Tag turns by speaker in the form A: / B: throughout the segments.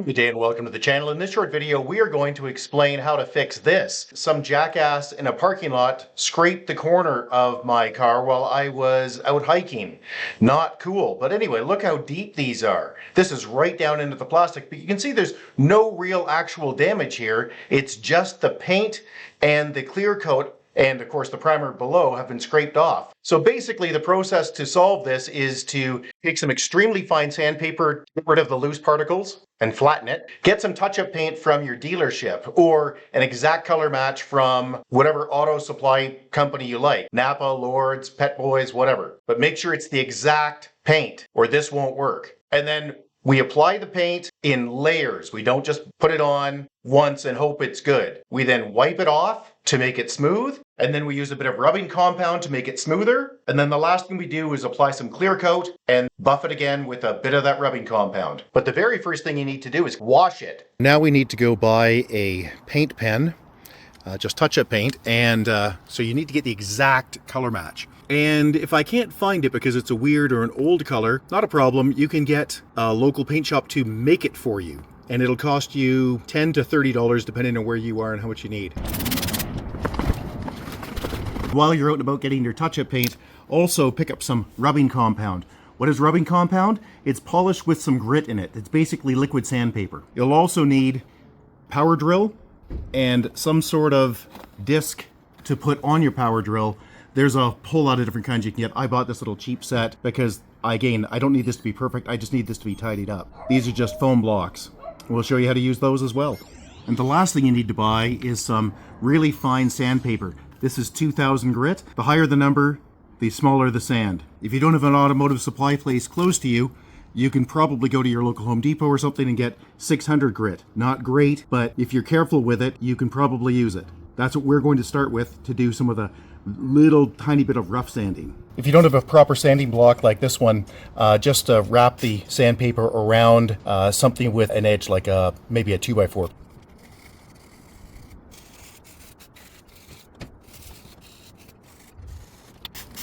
A: Good day and welcome to the channel. In this short video, we are going to explain how to fix this. Some jackass in a parking lot scraped the corner of my car while I was out hiking. Not cool. But anyway, look how deep these are. This is right down into the plastic, but you can see there's no real actual damage here. It's just the paint and the clear coat and of course the primer below have been scraped off. So basically the process to solve this is to take some extremely fine sandpaper, get rid of the loose particles and flatten it. Get some touch-up paint from your dealership or an exact color match from whatever auto supply company you like. Napa, Lords, Pet Boys, whatever. But make sure it's the exact paint or this won't work. And then we apply the paint in layers. We don't just put it on once and hope it's good. We then wipe it off to make it smooth, and then we use a bit of rubbing compound to make it smoother. And then the last thing we do is apply some clear coat and buff it again with a bit of that rubbing compound. But the very first thing you need to do is wash it.
B: Now we need to go buy a paint pen, just touch-up paint, and so you need to get the exact color match. And if I can't find it because it's a weird or an old color, not a problem. You can get a local paint shop to make it for you. And it'll cost you $10 to $30 depending on where you are and how much you need. While you're out and about getting your touch-up paint, also pick up some rubbing compound. What is rubbing compound? It's polished with some grit in it. It's basically liquid sandpaper. You'll also need power drill and some sort of disc to put on your power drill. There's a whole lot of different kinds you can get. I bought this little cheap set because, again, I don't need this to be perfect. I just need this to be tidied up. These are just foam blocks. We'll show you how to use those as well. And the last thing you need to buy is some really fine sandpaper. This is 2000 grit. The higher the number, the smaller the sand. If you don't have an automotive supply place close to you, you can probably go to your local Home Depot or something and get 600 grit. Not great, but if you're careful with it, you can probably use it. That's what we're going to start with to do some of the little tiny bit of rough sanding. If you don't have a proper sanding block like this one, just wrap the sandpaper around something with an edge like maybe a 2x4.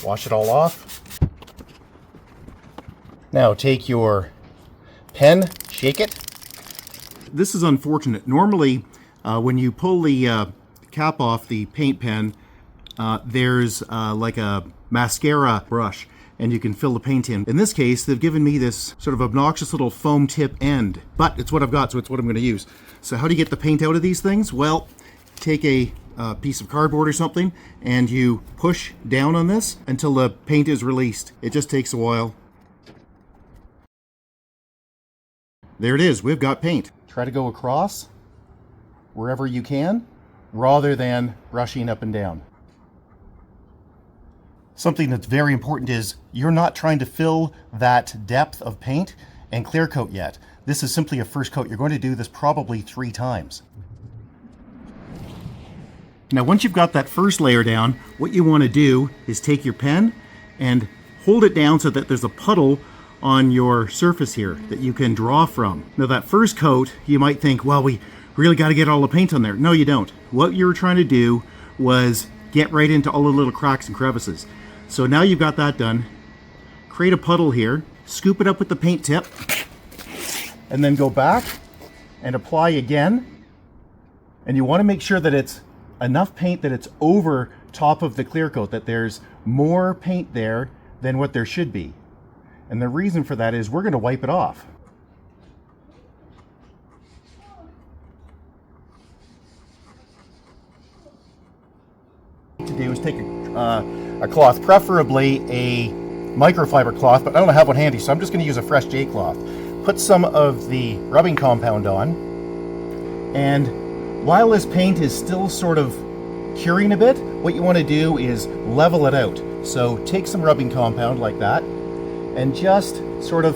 B: Wash it all off. Now take your pen, shake it. This is unfortunate. Normally, when you pull the cap off the paint pen, there's like a mascara brush and you can fill the paint in. In this case, they've given me this sort of obnoxious little foam tip end, but it's what I've got, so it's what I'm going to use. So how do you get the paint out of these things? Well, take a piece of cardboard or something and you push down on this until the paint is released. It just takes a while. There it is, we've got paint. Try to go across wherever you can rather than brushing up and down. Something that's very important is you're not trying to fill that depth of paint and clear coat yet. This is simply a first coat. You're going to do this probably 3 times. Now, once you've got that first layer down, what you want to do is take your pen and hold it down so that there's a puddle on your surface here that you can draw from. Now, that first coat, you might think, well, we really got to get all the paint on there. No, you don't. What you were trying to do was get right into all the little cracks and crevices. So now you've got that done. Create a puddle here, scoop it up with the paint tip, and then go back and apply again. And you want to make sure that it's enough paint that it's over top of the clear coat, that there's more paint there than what there should be. And the reason for that is we're going to wipe it off. To do is take a cloth, preferably a microfiber cloth, but I don't have one handy, so I'm just going to use a fresh J cloth. Put some of the rubbing compound on, and while this paint is still sort of curing a bit, what you want to do is level it out. So take some rubbing compound like that and just sort of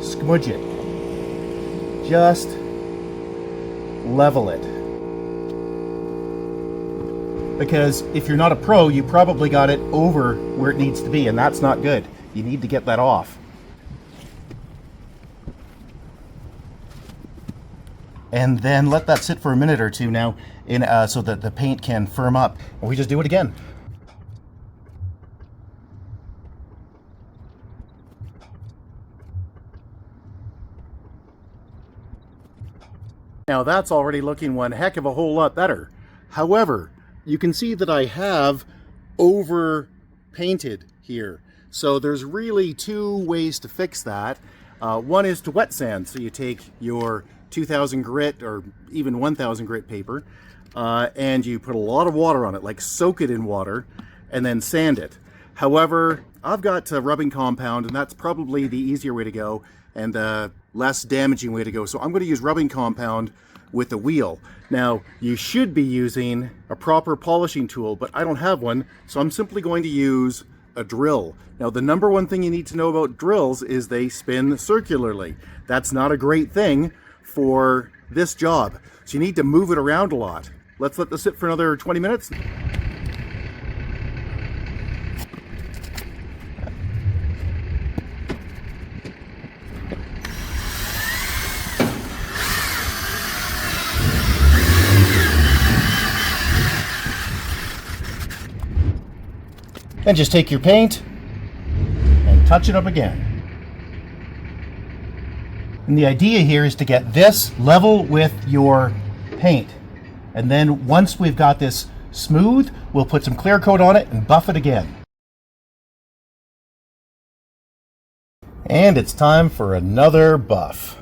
B: smudge it. Just level it. Because if you're not a pro, you probably got it over where it needs to be, and that's not good. You need to get that off. And then let that sit for a minute or two now so that the paint can firm up. And we just do it again. Now that's already looking one heck of a whole lot better. However, you can see that I have over painted here. So there's really two ways to fix that. One is to wet sand. So you take your 2000 grit or even 1000 grit paper and you put a lot of water on it, like soak it in water and then sand it. However, I've got rubbing compound, and that's probably the easier way to go and less damaging way to go. So I'm going to use rubbing compound with a wheel. Now, you should be using a proper polishing tool, but I don't have one, so I'm simply going to use a drill. Now, the number one thing you need to know about drills is they spin circularly. That's not a great thing for this job, so you need to move it around a lot. Let's let this sit for another 20 minutes. Then just take your paint and touch it up again. And the idea here is to get this level with your paint. And then once we've got this smooth, we'll put some clear coat on it and buff it again. And it's time for another buff.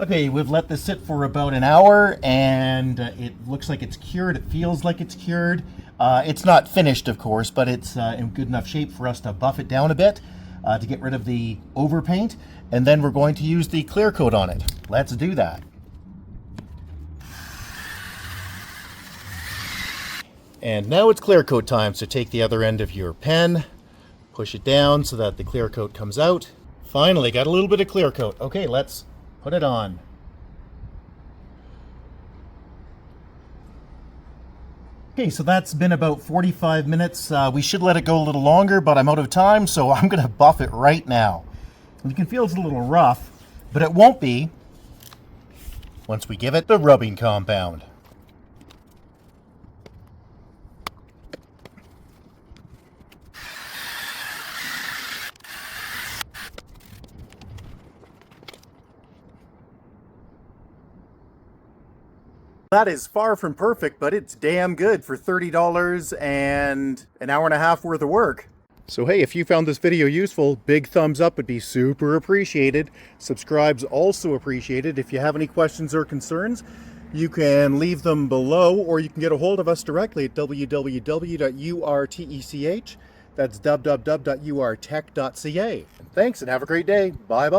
B: Okay, we've let this sit for about an hour and it looks like it's cured. It feels like it's cured. It's not finished, of course, but it's in good enough shape for us to buff it down a bit to get rid of the overpaint. And then we're going to use the clear coat on it. Let's do that. And now it's clear coat time. So take the other end of your pen, push it down so that the clear coat comes out. Finally, got a little bit of clear coat. Okay, let's put it on. Okay, so that's been about 45 minutes. We should let it go a little longer, but I'm out of time, so I'm gonna buff it right now. You can feel it's a little rough, but it won't be once we give it the rubbing compound. That is far from perfect, but it's damn good for $30 and an hour and a half worth of work. So hey, if you found this video useful, big thumbs up would be super appreciated. Subscribe's also appreciated. If you have any questions or concerns, you can leave them below, or you can get a hold of us directly at www.urtech. That's www.urtech.ca. Thanks and have a great day. Bye-bye.